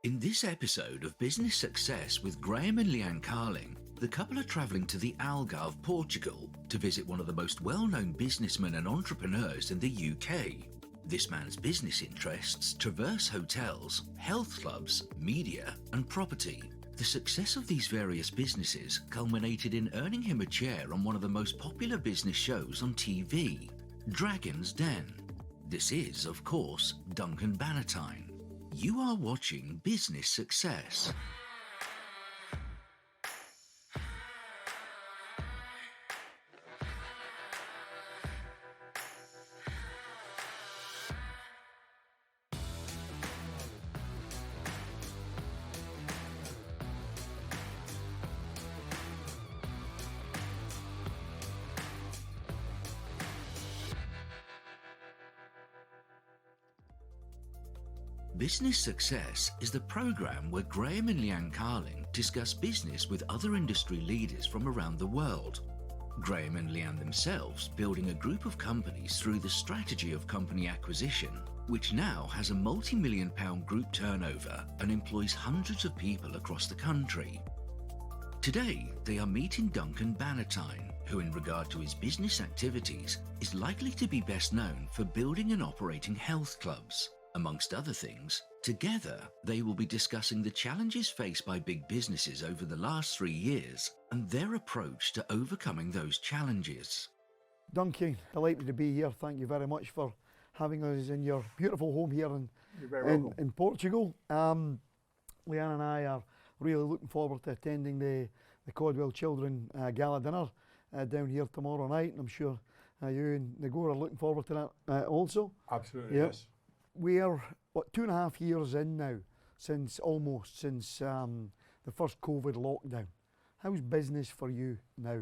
In this episode of Business Success with Graeme and Leanne Carling, the couple are travelling to the Algarve, Portugal, to visit one of the most well-known businessmen and entrepreneurs in the UK. This man's business interests traverse hotels, health clubs, media, and property. The success of these various businesses culminated in earning him a chair on one of the most popular business shows on TV, Dragon's Den. This is, of course, Duncan Bannatyne. You are watching Business Success. Business Success is the program where Graeme and Leanne Carling discuss business with other industry leaders from around the world. Graeme and Leanne themselves building a group of companies through the strategy of company acquisition, which now has a multi-million-pound group turnover and employs hundreds of people across the country. Today, they are meeting Duncan Bannatyne, who in regard to his business activities is likely to be best known for building and operating health clubs. Amongst other things, together they will be discussing the challenges faced by big businesses over the last 3 years and their approach to overcoming those challenges. Duncan, delighted to be here. Thank you very much for having us in your beautiful home here in Portugal. Leanne and I are really looking forward to attending the Caudwell Children gala dinner down here tomorrow night, and I'm sure you and Nego are looking forward to that also. Absolutely, Yep. yes. We're, 2.5 years in now, since the first COVID lockdown. How's business for you now?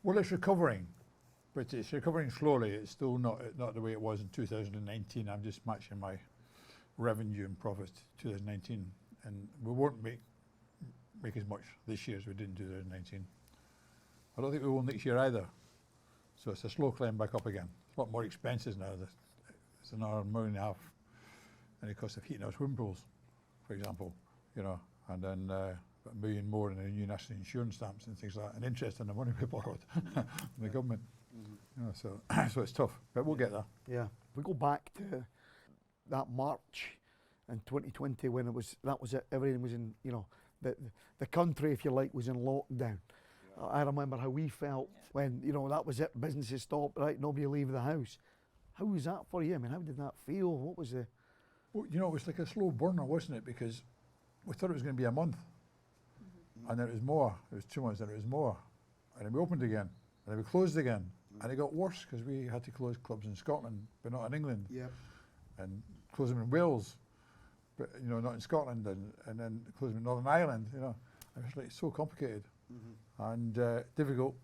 Well, it's recovering, but it's recovering slowly. It's still not the way it was in 2019. I'm just matching my revenue and profits to 2019, and we won't make as much this year as we did in 2019. I don't think we will next year either. So it's a slow climb back up again. It's a lot more expenses now. It's another $1.5 million, and the cost of heating our swimming pools, for example, and then $1 million more in the new national insurance stamps and things like that, and interest on the money we borrowed from the government. So it's tough, but we'll get there. Yeah, if we go back to that March in 2020 when everything was in, the country, if you like, was in lockdown. I remember how we felt when, that was it, businesses stopped, right, nobody leave the house. How was that for you? I mean, how did that feel? What was the... Well, it was like a slow burner, wasn't it? Because we thought it was going to be a month, and then it was more. It was 2 months, and it was more. And then we opened again, and then we closed again. And it got worse because we had to close clubs in Scotland, but not in England. Yep. And close them in Wales, but not in Scotland, and then close them in Northern Ireland. It was like so complicated and difficult.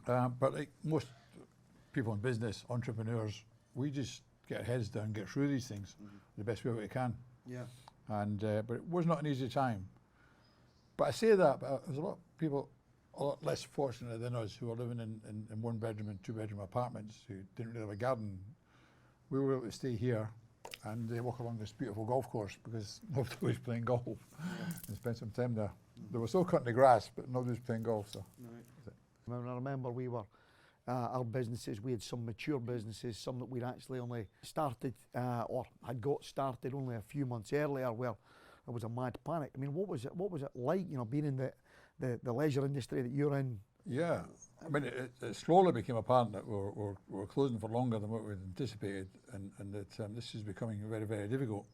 But like most people in business, entrepreneurs, we just get our heads down, get through these things the best way we can. Yeah. And but it was not an easy time. But I say that, but there's a lot of people a lot less fortunate than us who are living in 1-bedroom and 2-bedroom apartments who didn't really have a garden. We were able to stay here and walk along this beautiful golf course because nobody was playing golf and spend some time there. They were still cutting the grass, but nobody was playing golf. So. Right. I remember we were, our businesses, we had some mature businesses, some that we'd actually only started or had got started only a few months earlier, where there was a mad panic. I mean, what was it like, being in the leisure industry that you're in? Yeah, I mean, it slowly became apparent that we're closing for longer than what we'd anticipated, and that this is becoming very, very difficult.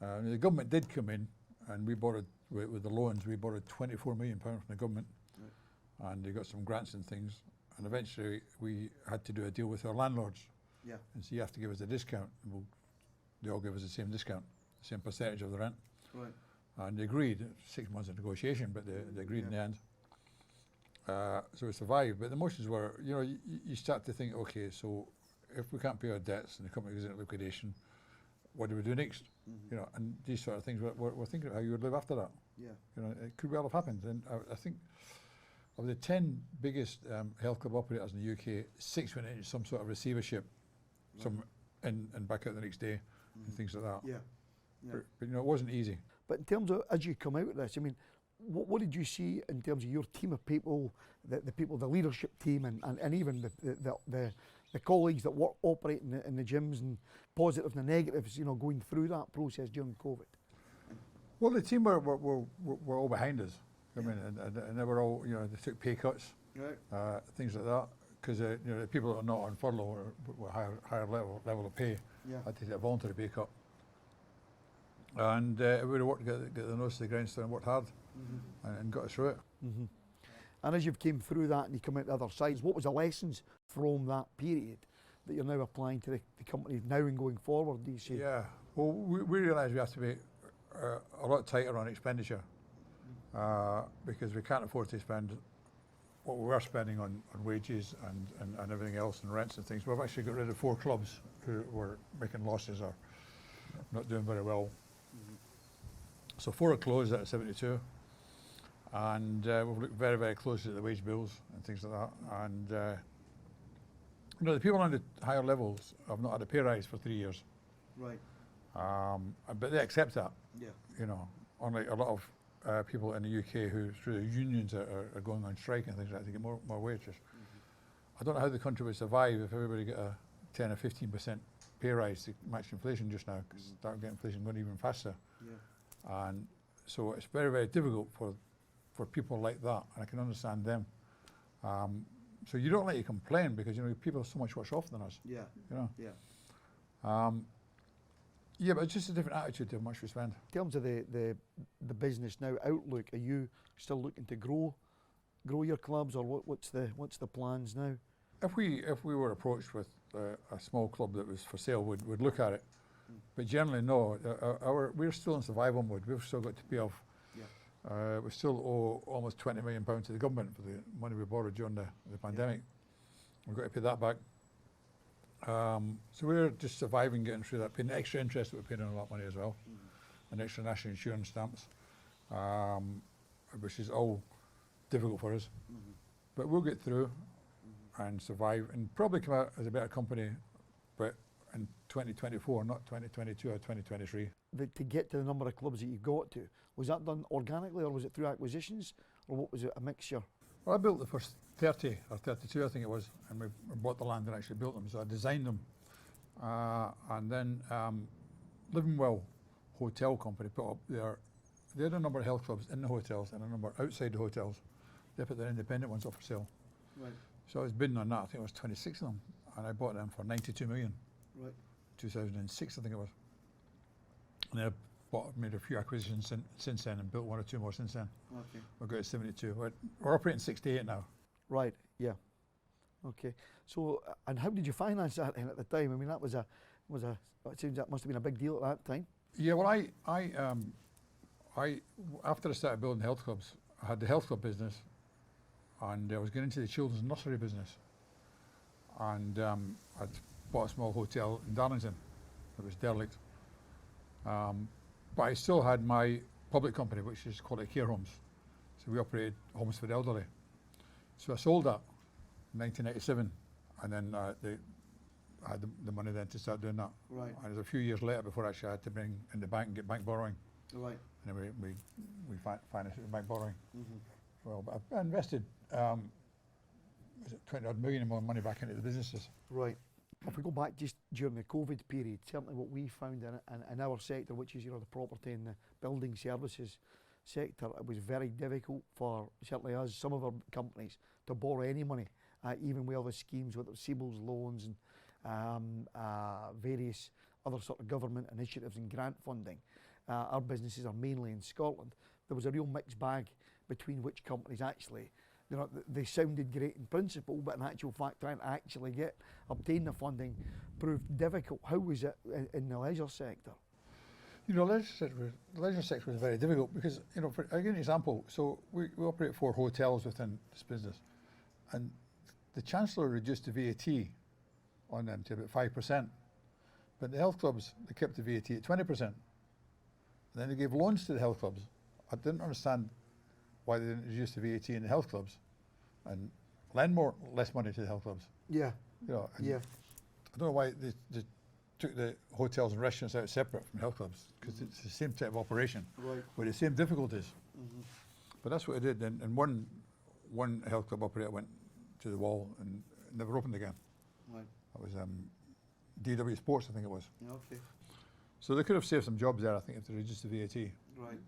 The government did come in, and we borrowed, with the loans, we borrowed £24 million from the government, and they got some grants and things, and eventually we had to do a deal with our landlords. Yeah. And so you have to give us a discount, and they all give us the same discount, the same percentage of the rent. Right. And they agreed, 6 months of negotiation, but they agreed in the end. So we survived, but the emotions were, you start to think, okay, so if we can't pay our debts and the company goes into liquidation, what do we do next? And these sort of things, we're thinking of how you would live after that. Yeah. It could well have happened, and I think of the 10 biggest health club operators in the UK, 6 went into some sort of receivership, some and back out the next day, and things like that. Yeah. but you know, it wasn't easy. But in terms of, as you come out of this, I mean, what did you see in terms of your team of people, the people, the leadership team, and even the colleagues that were operating in the gyms, and positives and negatives, you know, going through that process during COVID? Well, the team were all behind us. I mean, and they were all, you know, they took pay cuts, things like that, because you know, the people that are not on furlough were higher level of pay. Had to take a voluntary pay cut. And we would have worked to get the nose to the grindstone and worked hard, and got us through it. And as you've came through that and you come out the other side, what was the lessons from that period that you're now applying to the company now and going forward, do you see? Yeah, well, we realised we have to be a lot tighter on expenditure, because we can't afford to spend what we were spending on wages and everything else, and rents and things. We've actually got rid of 4 clubs who were making losses or not doing very well. So 4 are closed out of 72, and we've looked very, very closely at the wage bills and things like that. And you know, the people on the higher levels have not had a pay rise for 3 years. Right. But they accept that. Yeah. You know, unlike a lot of people in the UK who, through the unions, are going on strike and things like that to get more wages. I don't know how the country would survive if everybody got a 10 or 15% pay rise to match inflation just now, because start getting inflation going even faster. And so it's very, very difficult for people like that, and I can understand them. So you don't let you complain, because you know, people are so much worse off than us. Yeah. You know. Yeah. Yeah, but it's just a different attitude to how much we spend. In terms of the business now outlook, are you still looking to grow your clubs, or what's the plans now? If we were approached with a small club that was for sale, we'd look at it. But generally, no. We're still in survival mode. We've still got to pay off. We still owe almost £20 million to the government for the money we borrowed during the pandemic. We've got to pay that back. So we're just surviving, getting through that, paying extra interest that we're paying on a lot of money as well, and extra national insurance stamps, which is all difficult for us. But we'll get through and survive, and probably come out as a better company, but in 2024, not 2022 or 2023. To get to the number of clubs that you got to, was that done organically, or was it through acquisitions, or what was it, a mixture? Well, I built the first 30 or 32, I think it was, and we bought the land and actually built them. So I designed them, and then Livingwell Hotel Company put up they had a number of health clubs in the hotels and a number outside the hotels. They put their independent ones up for sale. Right. So I was bidding on that. I think it was 26 of them, and I bought them for 92 million. Right. 2006, I think it was. And then I made a few acquisitions since then, and built 1 or 2 more since then. Okay. We've got to 72. We're operating 68 now. Right. Yeah. Okay. So, and how did you finance that then at the time? I mean, that it seems that must have been a big deal at that time. Yeah. Well, I after I started building health clubs, I had the health club business, and I was getting into the children's nursery business, and I'd bought a small hotel in Darlington that was derelict. But I still had my public company, which is called Care Homes. So we operated homes for the elderly. So I sold that in 1997, and then I had the money then to start doing that. Right. And it was a few years later before actually I had to bring in the bank and get bank borrowing. Right. And then we financed it with bank borrowing. Well, but I invested was it 20 odd million more money back into the businesses. Right. If we go back just during the COVID period, certainly what we found in our sector, which is, you know, the property and the building services sector, it was very difficult for certainly us, some of our companies, to borrow any money, even with all the schemes, whether it was CBILS loans and various other sort of government initiatives and grant funding. Our businesses are mainly in Scotland. There was a real mixed bag between which companies actually, you know, they sounded great in principle, but in actual fact, trying to actually obtain the funding proved difficult. How was it in the leisure sector? You know, the leisure sector was very difficult because, you know, I'll give you an example. So we operate 4 hotels within this business, and the Chancellor reduced the VAT on them to about 5%. But the health clubs, they kept the VAT at 20%. And then they gave loans to the health clubs. I didn't understand why they didn't reduce the VAT in the health clubs and lend less money to the health clubs. Yeah. You know, yeah. I don't know why the took the hotels and restaurants out separate from health clubs because it's the same type of operation with the same difficulties. But that's what I did. And one health club operator went to the wall and never opened again. Right. That was DW Sports, I think it was. Okay. So they could have saved some jobs there, I think, if they reduced the VAT. Right.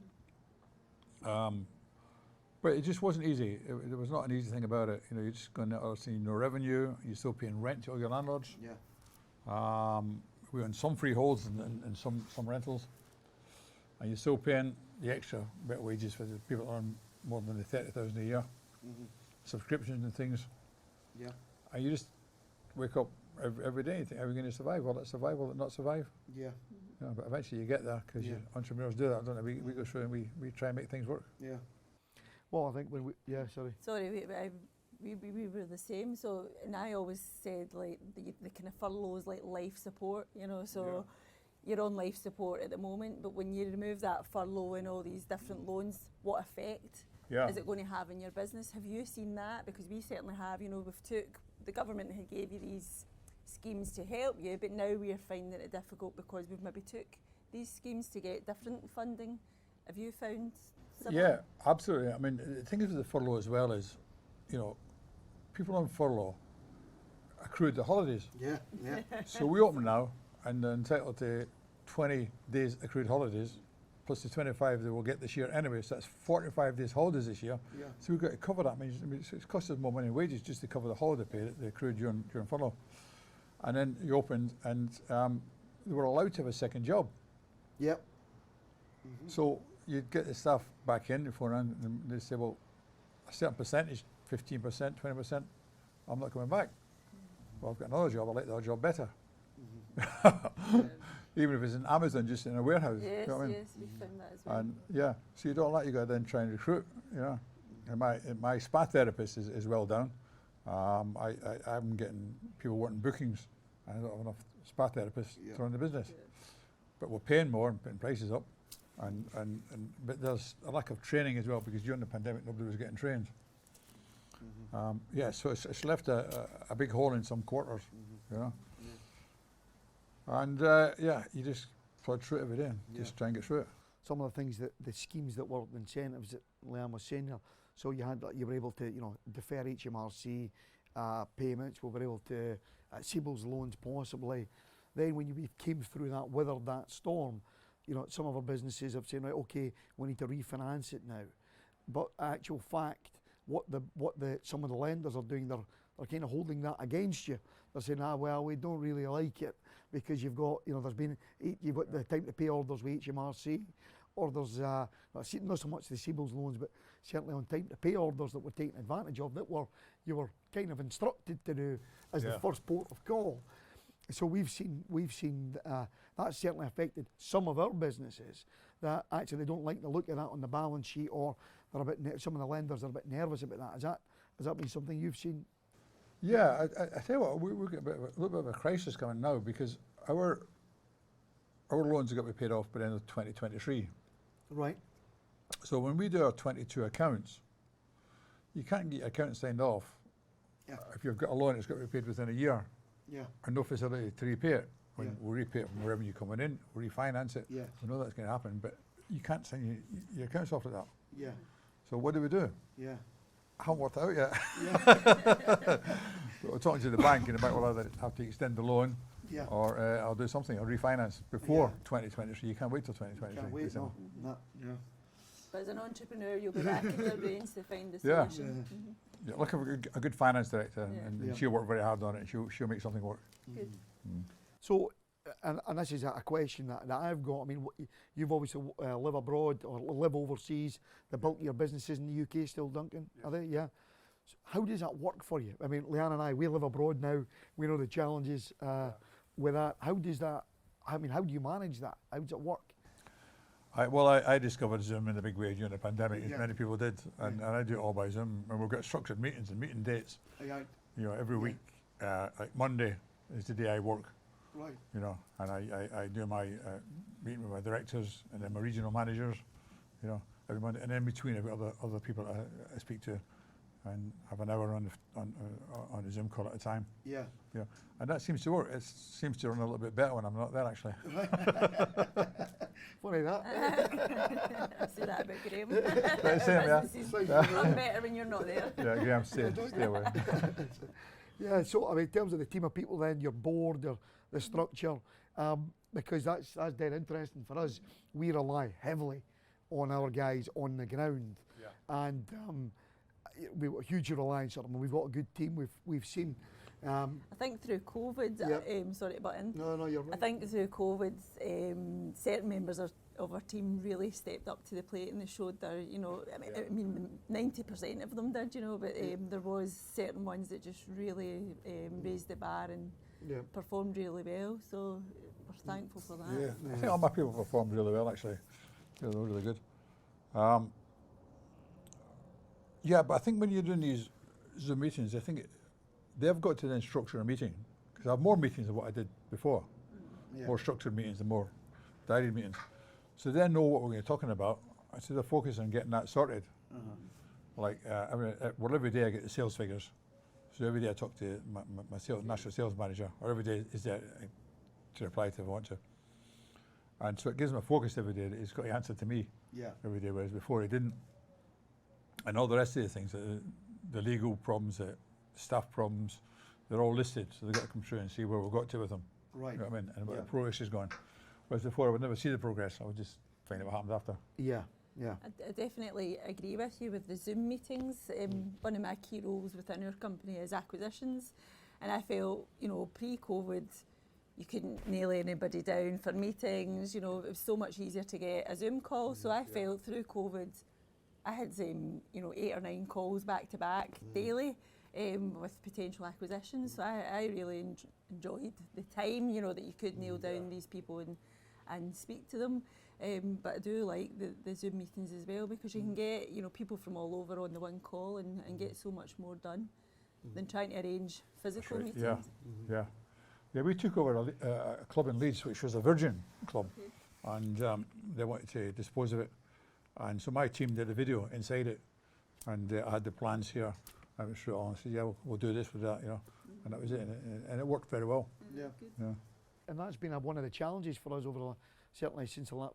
But it just wasn't easy. There was not an easy thing about it. You know, you're just going to see no revenue. You're still paying rent to all your landlords. Yeah. We were on some freeholds and some rentals, and you're still paying the extra bit of wages for the people that earn more than the 30,000 a year, subscriptions and things. Yeah. And you just wake up every day and think, are we going to survive? Will it survive? Will it not survive? Yeah. Yeah, but eventually you get there because entrepreneurs do that, don't they? We go through and we try and make things work. Yeah. Well, I think when Sorry, we were the same. So, and I always said like the kind of furloughs like life support, you know. So you're on life support at the moment, but when you remove that furlough and all these different loans, what effect is it going to have in your business? Have you seen that? Because we certainly have. You know, the government had gave you these schemes to help you, but now we're finding it difficult because we've maybe took these schemes to get different funding. Have you found similar? Yeah, absolutely. I mean, the thing is with the furlough as well is, you know, people on furlough accrued the holidays. Yeah. Yeah. So we open now and they're entitled to 20 days accrued holidays plus the 25 they will get this year anyway. So that's 45 days holidays this year. Yeah. So we've got to cover that. I mean, it's cost us more money in wages just to cover the holiday pay that they accrued during furlough. And then you opened and they were allowed to have a second job. Yep. So you'd get the staff back in beforehand and they say, well, a certain percentage, 15%, 20%, I'm not coming back. Well, I've got another job, I like that job better. Even if it's in Amazon, just in a warehouse. Yes, you know what I mean? yes, we found that as well. And yeah, so you don't like, you got to then try and recruit, you know. And my spa therapist is well down. I'm getting people wanting bookings, and I don't have enough spa therapists to run the business. Yes. But we're paying more and putting prices up, but there's a lack of training as well because during the pandemic nobody was getting trained. So it's left a big hole in some quarters, you know. And you just plod through it every day and just try and get through it. Some of the things that the schemes that were incentives that Leanne was saying there. So you were able to defer HMRC payments. We were able to CBILS loans possibly. Then when we came through that, weathered that storm, some of our businesses have said, right, okay, we need to refinance it now. But actual fact, what some of the lenders are doing, they're kind of holding that against you. They're saying, well, we don't really like it because you've got the time to pay orders with HMRC, or there's not so much the CBILS loans, but certainly on time to pay orders that we're taking advantage of that you were kind of instructed to do as the first port of call. So we've seen that's certainly affected some of our businesses that actually they don't like the look of that on the balance sheet, or they're a bit some of the lenders are a bit nervous about that. Has that been something you've seen? Yeah, I tell you what, we're getting a little bit of a crisis coming now because our loans are going to be paid off by the end of 2023. Right. So when we do our 22 accounts, you can't get your account signed off. Yeah. If you've got a loan, it's got to be paid within a year. Yeah. And no facility to repay it. Yeah. We'll repay it from revenue coming in, we'll refinance it. Yeah. We know that's going to happen, but you can't sign your accounts off like that. Yeah. So what do? Yeah. I haven't worked it out yet. Yeah. We're talking to the bank, and the bank will either have to extend the loan, Yeah. or I'll do something, I'll refinance before 2023. You can't wait till 2023. Can't wait, no. Yeah. But as an entrepreneur, you'll be racking your brains to find the Yeah. solution. Yeah, look for a good finance director, and she'll work very hard on it, and she'll make something work. Good. So, and this is a question that I've got. I mean, you've obviously live abroad or live overseas. The bulk of your businesses in the UK still, Duncan, are they? Yeah. So how does that work for you? I mean, Leanne and I, we live abroad now. We know the challenges with that. How does that? I mean, how do you manage that? How does it work? I discovered Zoom in a big way during the pandemic, as many people did, and I do it all by Zoom. And we've got structured meetings and meeting dates. Every week, like Monday is the day I work. Right. And I do my meeting with my directors and then my regional managers, every Monday, and then in between I've got other people I speak to and have an hour on a Zoom call at a time. Yeah. Yeah, and that seems to work. It seems to run a little bit better when I'm not there, actually. Funny that. I say that about Graeme. That's it, yeah. I'm better when you're not there. Yeah, Graham, stay away. Yeah, so I mean, in terms of the team of people, then your board, the structure, because that's dead interesting for us. We rely heavily on our guys on the ground, and we've got a huge reliance on them. We've got a good team. We've seen. I think through COVID, sorry to butt in. No, you're right. I think through COVID, certain members of our team really stepped up to the plate and they showed their, I mean 90% of them did, but there was certain ones that just really raised the bar and performed really well. So we're thankful for that. Yeah, I think all my people performed really well, actually. They were really good. Yeah, but I think when you're doing these Zoom meetings, I think they've got to then structure a meeting, because I have more meetings than what I did before. More structured meetings and more diary meetings. So they know what we're going to be talking about. So they focus on getting that sorted. Like, every day I get the sales figures. So every day I talk to my national sales manager, or every day is there to reply to if I want to. And so it gives him a focus every day that he's got to answer to me every day, whereas before he didn't. And all the rest of the things, the legal problems, the staff problems, they're all listed, so they've got to come through and see where we've got to with them. Right. You know what I mean? And where the progress is going. Whereas before I would never see the progress, I would just find out what happens after. Yeah. I definitely agree with you with the Zoom meetings. One of my key roles within our company is acquisitions, and I felt, pre-COVID, you couldn't nail anybody down for meetings. It was so much easier to get a Zoom call. So I felt through COVID, I had 8 or 9 calls back to back daily with potential acquisitions. So I really enjoyed the time, that you could nail down these people and speak to them. But I do like the Zoom meetings as well, because you can get people from all over on the one call and get so much more done than trying to arrange physical meetings. Yeah, we took over a club in Leeds, which was a Virgin club, and they wanted to dispose of it. And so my team did a video inside it, and I had the plans here. I went through it all and said, we'll do this with that, and that was it. And it worked very well. Yeah. And that's been one of the challenges for us certainly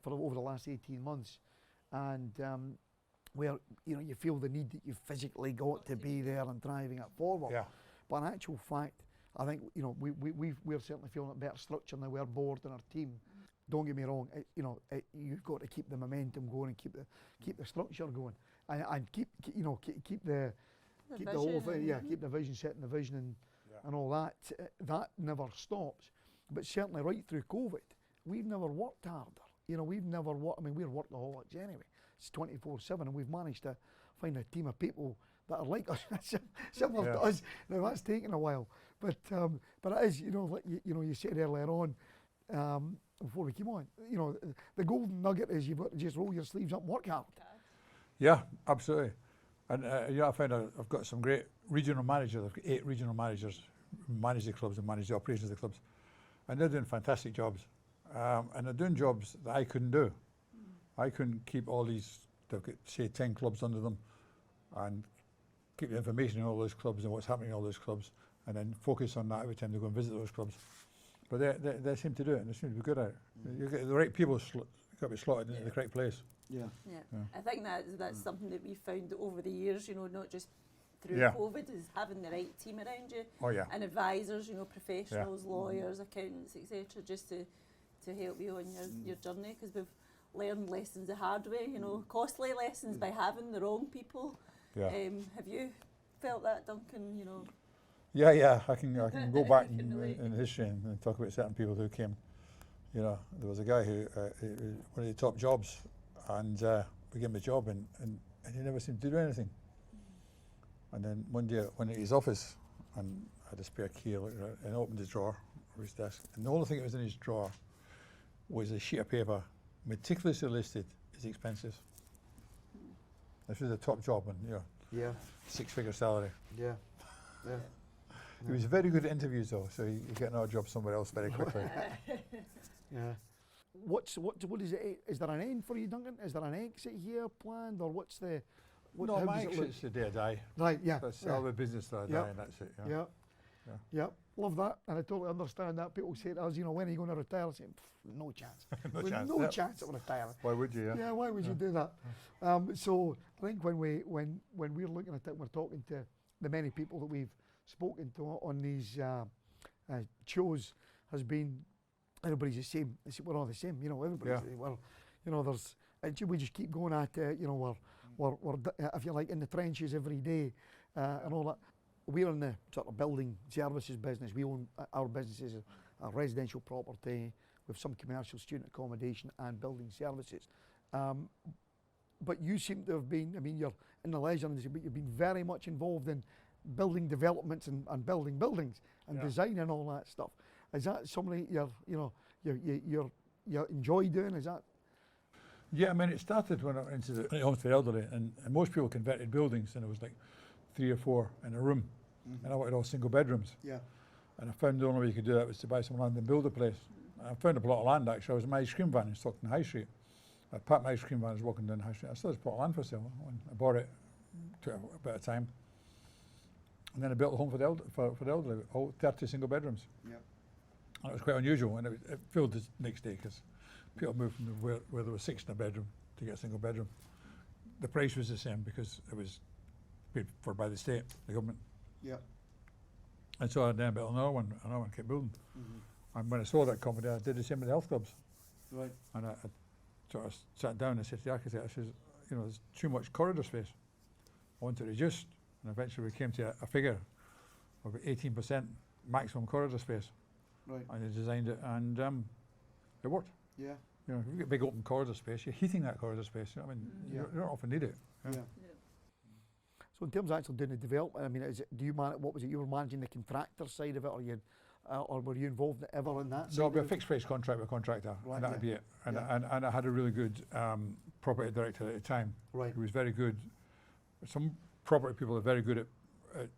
over the last 18 months. And where, you feel the need that you've physically got to be there and driving it forward. Yeah. But in actual fact, I think, we're certainly feeling a better structure now, our board and our team. Don't get me wrong, you've got to keep the momentum going and keep the structure going, and keep the whole thing, keep the vision, setting the vision and all that. That never stops. But certainly right through COVID, we've never worked harder. We've never worked. I mean, we're workaholics anyway. It's 24/7, and we've managed to find a team of people that are like us, similar to us. Now that's taken a while, but it is, like you said earlier on. Before we came on, the golden nugget is you've got to just roll your sleeves up and work hard. Yeah, absolutely. And I found I've got some great regional managers. I've got 8 regional managers who manage the clubs and manage the operations of the clubs, and they're doing fantastic jobs. And they're doing jobs that I couldn't do. I couldn't keep all these. They've got, say, 10 clubs under them, and keep the information on all those clubs and what's happening in all those clubs, and then focus on that every time they go and visit those clubs. But they seem to do it, and they seem to be good at it. You get the right people got to be slotted into the correct place. Yeah. I think that's something that we've found over the years, not just through COVID, is having the right team around you. And advisors, professionals, lawyers, accountants, etc., just to help you on your journey, because we've learned lessons the hard way, costly lessons by having the wrong people. Have you felt that, Duncan? Yeah, I can go back in history and talk about certain people who came. There was a guy who one of the top jobs, and we gave him a job, and he never seemed to do anything. And then one day I went into his office and had a spare key, and opened his drawer of his desk, and the only thing that was in his drawer was a sheet of paper meticulously listed his expenses. This was a top job, and 6-figure salary. He was very good at interviews, though, so he got another job somewhere else very quickly. What is it? Is there an end for you, Duncan? Is there an exit here planned, or what's the No, how my does it look? exit's the day I die. Right, yeah. That's yeah. all the business that I die, and that's it. Yeah. Yeah. Yeah, love that, and I totally understand that. People say to us, when are you going to retire? I say, no chance. No With chance. no Yep. chance of retiring. Why would you? Yeah, why would you do that? So I think when we're looking at it, we're talking to the many people that we've spoken to on these shows, has been everybody's the same. They say we're all the same. Everybody's there's. We just keep going at it. We're if you like in the trenches every day and all that. We're in the sort of building services business. We own our businesses, are residential property with some commercial student accommodation and building services. But you seem to have been, you're in the leisure industry, but you've been very much involved in building developments and building buildings and design and all that stuff. Is that something you enjoy doing? Is that? Yeah, it started when I went into the homes for the elderly, and most people converted buildings, and it was like 3 or 4 in a room, and I wanted all single bedrooms. Yeah. And I found the only way you could do that was to buy some land and build a place. I found a plot of land actually. I was in my ice cream van in Stockton High Street. I parked my ice cream van, I was walking down High Street. I saw this plot of land for sale. I bought it, took a bit of time. And then I built a home for the elderly, all 30 single bedrooms. Yeah. And it was quite unusual, and it filled the next day because people moved from where there was 6 in a bedroom to get a single bedroom. The price was the same because it was paid for by the state, the government. Yeah. And so I then built another one, kept building. And when I saw that company, I did the same with the health clubs. Right. And I sort of sat down and said to the architect, I says, there's too much corridor space. I want to reduce. And eventually we came to a figure of 18% maximum corridor space. Right. And they designed it, and it worked. Yeah. If you've got big open corridor space, you're heating that corridor space. You don't often need it. Yeah. So in terms of actually doing the development, what was it? You were managing the contractor side of it, or were you involved ever in that? No, it'd be a fixed price contract with a contractor, and that would be it. And I had a really good property director at the time, who was very good. Some property people are very good at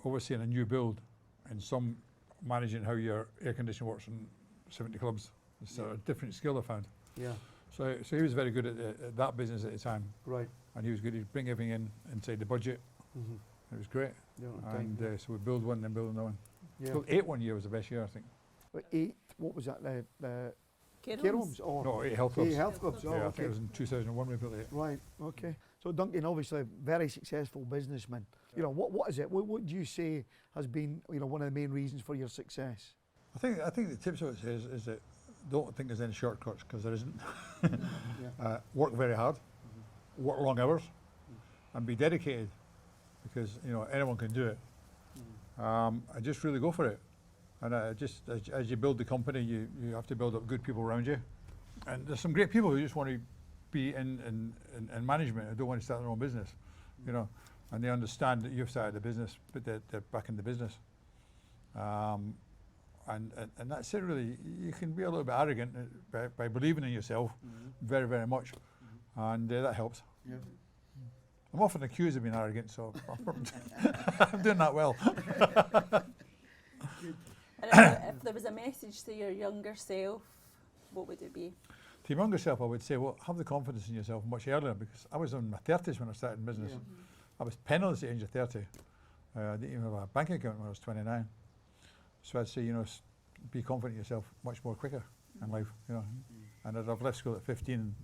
overseeing a new build, and some managing how your air conditioning works in 70 clubs. It's a different skill I found. Yeah. So he was very good at that business at the time. Right. And he was good. He'd bring everything in inside the budget. It was great. Yeah, and so we build one, then build another one. Yeah. Built 8 one year was the best year, I think. 8. What was that? The Care care homes? homes? Or No, 8 health clubs. 8 health clubs. Yeah, Oh, I okay. think it was in 2001 we built 8. Right. Okay. So Duncan, obviously, very successful businessman. What is it? What would you say has been one of the main reasons for your success? I think the tips I would say is that don't think there's any shortcuts, because there isn't. Work very hard, work long hours, and be dedicated, because anyone can do it. And just really go for it. And as you build the company, you have to build up good people around you. And there's some great people who just want to be in management and don't want to start their own business, and they understand that you've started a business, but they're back in the business. And that's it really. You can be a little bit arrogant by believing in yourself very, very much, and that helps. Yeah. I'm often accused of being arrogant, so I'm doing that well. And if there was a message to your younger self, what would it be? To your younger self, I would say, well, have the confidence in yourself much earlier, because I was in my 30s when I started in business. I was penniless at the age of 30. I didn't even have a bank account when I was 29. So I'd say, be confident in yourself much more quicker in life, And I'd have left school at 15 and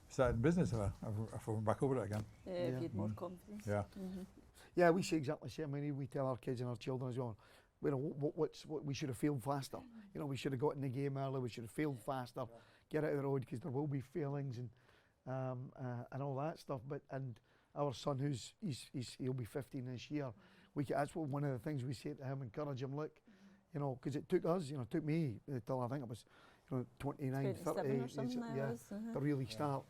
started in business if I went back over it again. If you had more confidence. Yeah. Yeah, we say exactly the same. We tell our kids and our children as well, what we should have failed faster. We should have got in the game early. We should have failed faster. Get out of the road, because there will be failings and all that stuff. And our son, he'll be 15 this year. That's one of the things we say to him, encourage him. Look, because it took us, it took me till I think it was 29, 30 or something to really start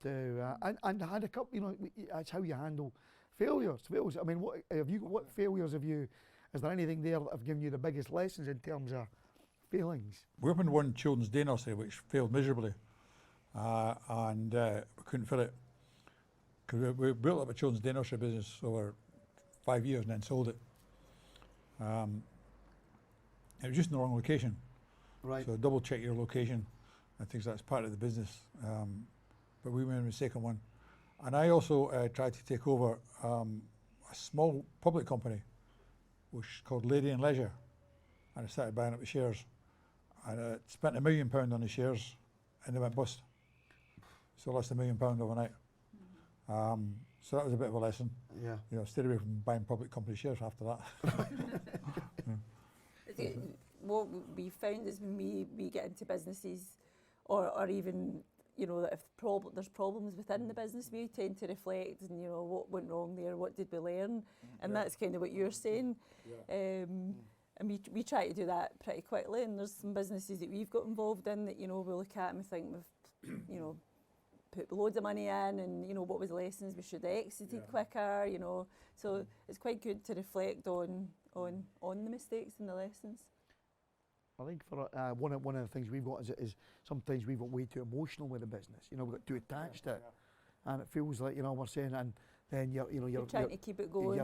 to and I had a couple. That's how you handle failures. What failures have you? Is there anything there that have given you the biggest lessons in terms of failings? We opened one children's day nursery which failed miserably, and we couldn't fill it, because we built up a children's day nursery business over 5 years and then sold it. It was just in the wrong location. Right. So double check your location. I think that's part of the business. But we made a mistake on one, And I also tried to take over a small public company, which is called Lady and Leisure, and I started buying up the shares. And I spent £1 million on the shares, and they went bust. So I lost £1 million overnight. So that was a bit of a lesson. Yeah. You know, stayed away from buying public company shares after that. What we found is when we get into businesses, or even, you know, if there's problems within the business, we tend to reflect and, you know, what went wrong there, what did we learn, and that's kind of what you're saying. And we try to do that pretty quickly, and there's some businesses that we've got involved in that, you know, we look at and we think we've, you know, put loads of money in, and, you know, what was the lessons we should have exited quicker, you know. So it's quite good to reflect on the mistakes and the lessons. I think for one of the things we've got is sometimes we've got way too emotional with the business. You know, we've got too attached to it, and it feels like, you know, we're saying, and then you're trying to keep it going.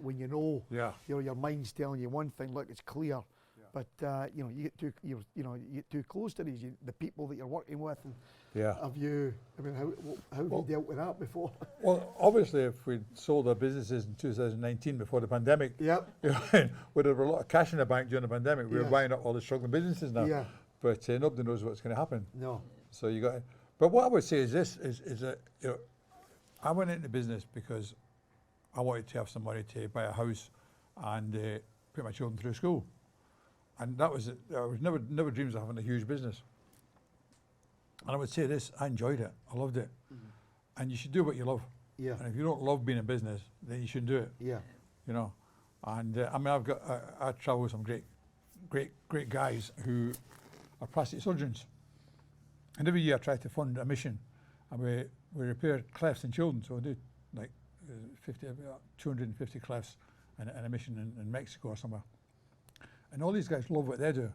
When you know, your mind's telling you one thing. Look, it's clear, but you know, you get too close to these the people that you're working with. And have you? I mean, how have you dealt with that before? Well, obviously, if we'd sold our businesses in 2019 before the pandemic, we'd have a lot of cash in the bank during the pandemic. We were buying up all the struggling businesses now, but nobody knows what's going to happen. No. So you got. But what I would say is this: is that, you know, I went into business because I wanted to have some money to buy a house and put my children through school, and that was it. I was never dreams of having a huge business. And I would say this: I enjoyed it, I loved it, and you should do what you love. Yeah. And if you don't love being in business, then you shouldn't do it. Yeah. You know, and I mean, I travel with some great guys who are plastic surgeons, and every year I try to fund a mission, and we repair clefts in children. So we do like 250 clefts and a mission in Mexico or somewhere. And all these guys love what they do,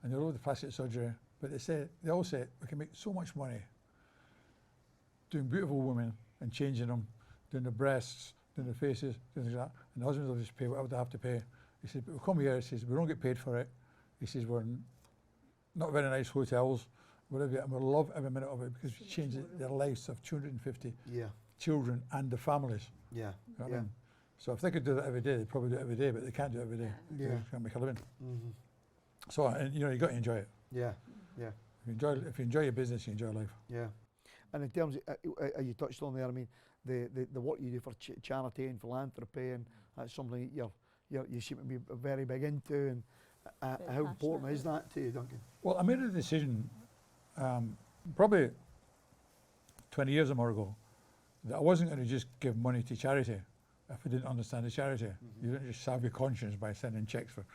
and they love the plastic surgery. But they all say we can make so much money doing beautiful women and changing them, doing the breasts, doing the faces, doing things like that. And the husbands will just pay whatever they have to pay. He says, but we come here, he says, we don't get paid for it. He says, we're not very nice hotels, whatever, and we love every minute of it because we change their lives of 250 children and the families. Yeah. You know what I mean? So if they could do that every day, they'd probably do it every day, but they can't do it every day. They can't make a living. So, and, you know, you've got to enjoy it. Yeah. If you enjoy your business, you enjoy life. Yeah. And in terms of, you touched on there, I mean, the work you do for charity and philanthropy, and that's something you seem to be very big into, and how important is that to you, Duncan? Well, I made a decision probably 20 years or more ago that I wasn't going to just give money to charity if I didn't understand the charity. You don't just salve your conscience by sending checks for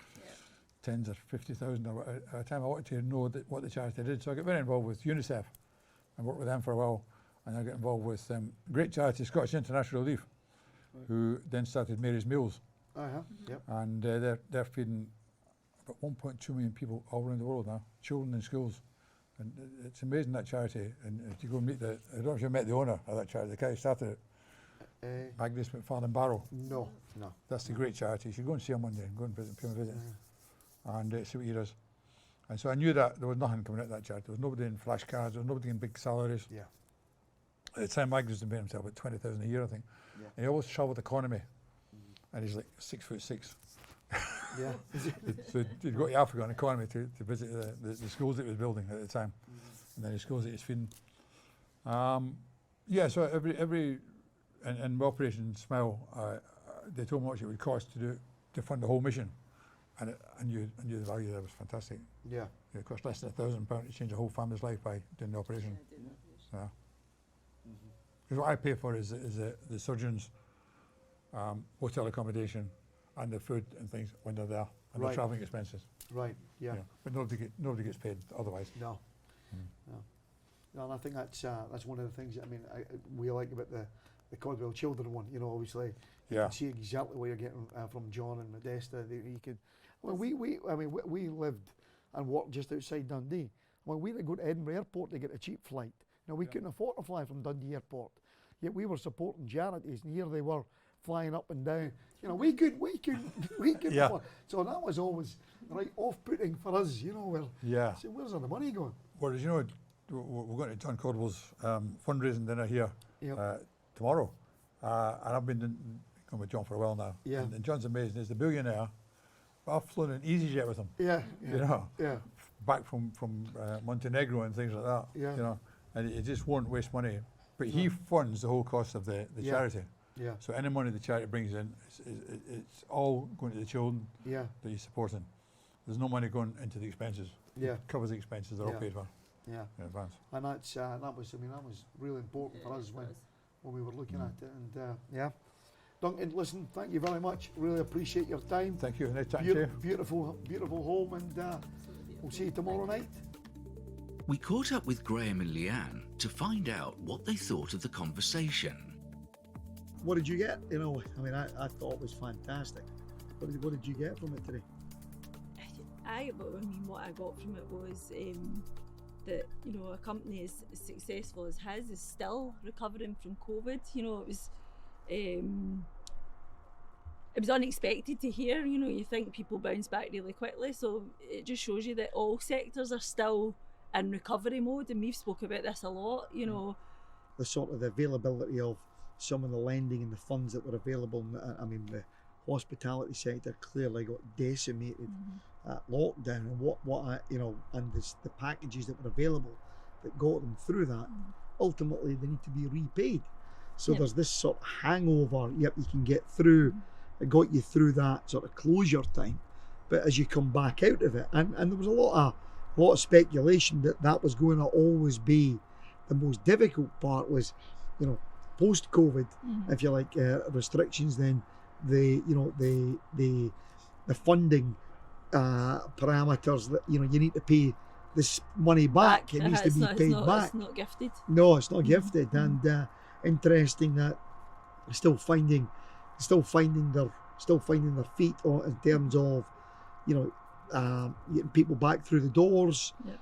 tens or 50,000 at a time. I wanted to know what the charity did, so I got very involved with UNICEF and worked with them for a while, and I got involved with great charity, Scottish International Relief, who then started Mary's Meals, and they're feeding about 1.2 million people all around the world now, children in schools, and it's amazing, that charity. And if you go and meet I don't know if you met the owner of that charity, the guy who started it, Agnes McFarlane Barrow. No. That's the great charity. You should go and see him one day and go and pay him a visit. And see what he does. And so I knew that there was nothing coming out of that charity. There was nobody in flashcards, there was nobody in big salaries. At the time, Magnus was paying himself about 20,000 a year, I think. And he always travelled economy, and he's like 6'6". So he'd go to Africa on economy to visit the schools that he was building at the time, and then the schools that he was feeding. So every and Operation Smile, they told me how much it would cost to fund the whole mission. And I knew the value there was fantastic. Yeah. It cost less than £1,000 to change a whole family's life by doing the operation. Because what I pay for is the surgeons' hotel accommodation and the food and things when they're there, and the travelling expenses. Right. Yeah. But nobody gets paid otherwise. No. No, and I think that's one of the things that, I mean, we like about the Caudwell Children one. You know, obviously, you can see exactly where you're getting from John and Modesta. You could. Well, we lived and worked just outside Dundee. When we had to go to Edinburgh Airport to get a cheap flight. Now we couldn't afford to fly from Dundee Airport. Yet we were supporting charities, and here they were flying up and down. You know, we could. Fly. So that was always right off-putting for us. You know, so where's all the money going? Whereas, you know, we're going to John Caudwell's fundraising dinner here Yep. tomorrow. And I've been going with John for a while now. Yeah. And John's amazing. He's the billionaire. But I've flown an EasyJet with him. Yeah. You know, Yeah. back from Montenegro and things like that. Yeah. You know, and he just won't waste money. But he funds the whole cost of the Yeah. charity. Yeah. So any money the charity brings in, it's all going to the children Yeah. that he's supporting. There's no money going into the expenses. Yeah. Covers the expenses. They're all Yeah. paid for Yeah. in advance. And that was really important for us when we were looking at it. And yeah, Duncan, listen, thank you very much. Really appreciate your time. Thank you. Nice chatting to you. Beautiful home, and we'll see you tomorrow night. We caught up with Graeme and Leanne to find out what they thought of the conversation. What did you get? I thought it was fantastic. What did you get from it today? What I got from it was that a company as successful as his is still recovering from COVID. It was unexpected to hear. You think people bounce back really quickly, so it just shows you that all sectors are still in recovery mode, and we've spoken about this a lot. The sort of the availability of some of the lending and the funds that were available. The hospitality sector clearly got decimated at lockdown, and the packages that were available that got them through that, ultimately they need to be repaid. So there's this sort of hangover. Yep, you can get through. It got you through that sort of closure time, but as you come back out of it, and there was a lot of speculation that was going to always be the most difficult part was, post COVID, if you like, restrictions. Then the funding parameters that you need to pay this money back. It needs to be paid back. It's not gifted. No, it's not gifted. And interesting that they're still finding their feet in terms of getting people back through the doors. Yep.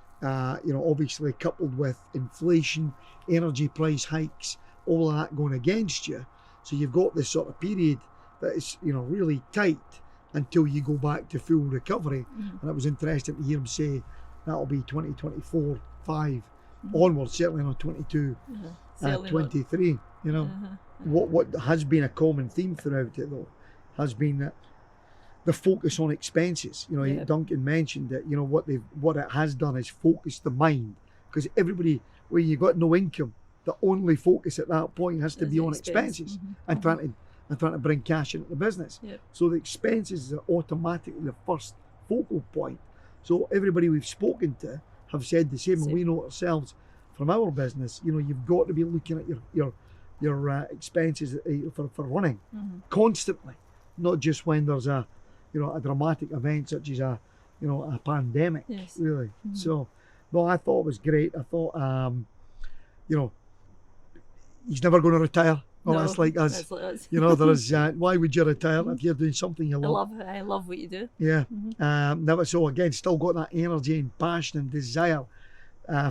Obviously coupled with inflation, energy price hikes, all of that going against you. So you've got this sort of period that is really tight until you go back to full recovery. And it was interesting to hear him say that'll be 2024-5 onwards, certainly not 22, 23. What has been a common theme throughout it though has been that the focus on expenses. Duncan mentioned that what it has done is focus the mind, because everybody, when you got no income, the only focus at that point has to be on expenses and trying to bring cash into the business. Yep. So the expenses are automatically the first focal point. So everybody we've spoken to have said the same, and we know ourselves from our business. You've got to be looking at your expenses for running constantly, not just when there's a dramatic event such as a pandemic. Yes. Really. So, no, I thought it was great. I thought he's never going to retire. Well, that's like us. That's like us. There is. Why would you retire if you're doing something you love? I love what you do. Yeah. Never. So again, still got that energy and passion and desire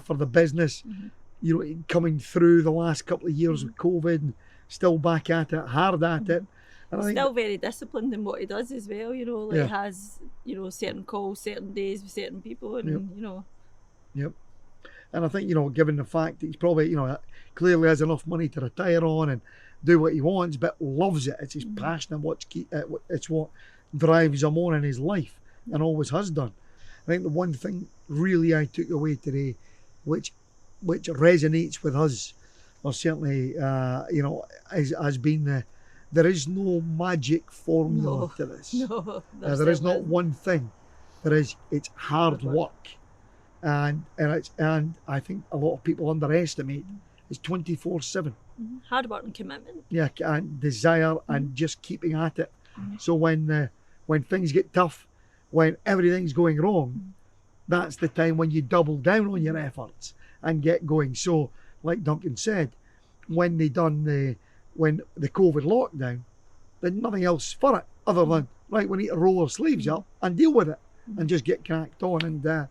for the business. Coming through the last couple of years with COVID, and still back at it, hard at it. And I think still very disciplined in what he does as well. He has certain calls, certain days with certain people, and Yep. And I think given the fact that he's probably clearly has enough money to retire on and do what he wants, but loves it. It's his passion and it's what drives him on in his life, and always has done. I think the one thing really I took away today, which resonates with us, or certainly has been there is no magic formula to this. No, there is not one thing. It's hard work. And I think a lot of people underestimate it's 24/7. Hard work and commitment. Yeah, and desire and just keeping at it. So when things get tough, when everything's going wrong, that's the time when you double down on your efforts and get going. So, like Duncan said, when the COVID lockdown, there's nothing else for it other than we need to roll our sleeves up and deal with it and just get cracked on. And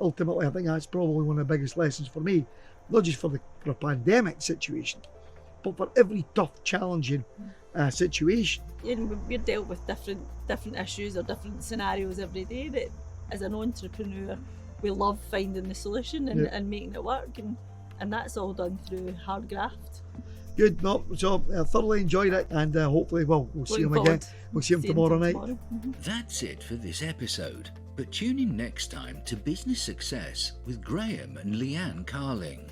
ultimately, I think that's probably one of the biggest lessons for me, not just for the pandemic situation, but for every tough, challenging situation. We're dealt with different issues or different scenarios every day that, as an entrepreneur, we love finding the solution and making it work, and that's all done through hard graft. Good. No, so I thoroughly enjoyed it, and hopefully, we'll see them again. We'll see them tomorrow night. That's it for this episode, but tune in next time to Business Success with Graeme and Leanne Carling.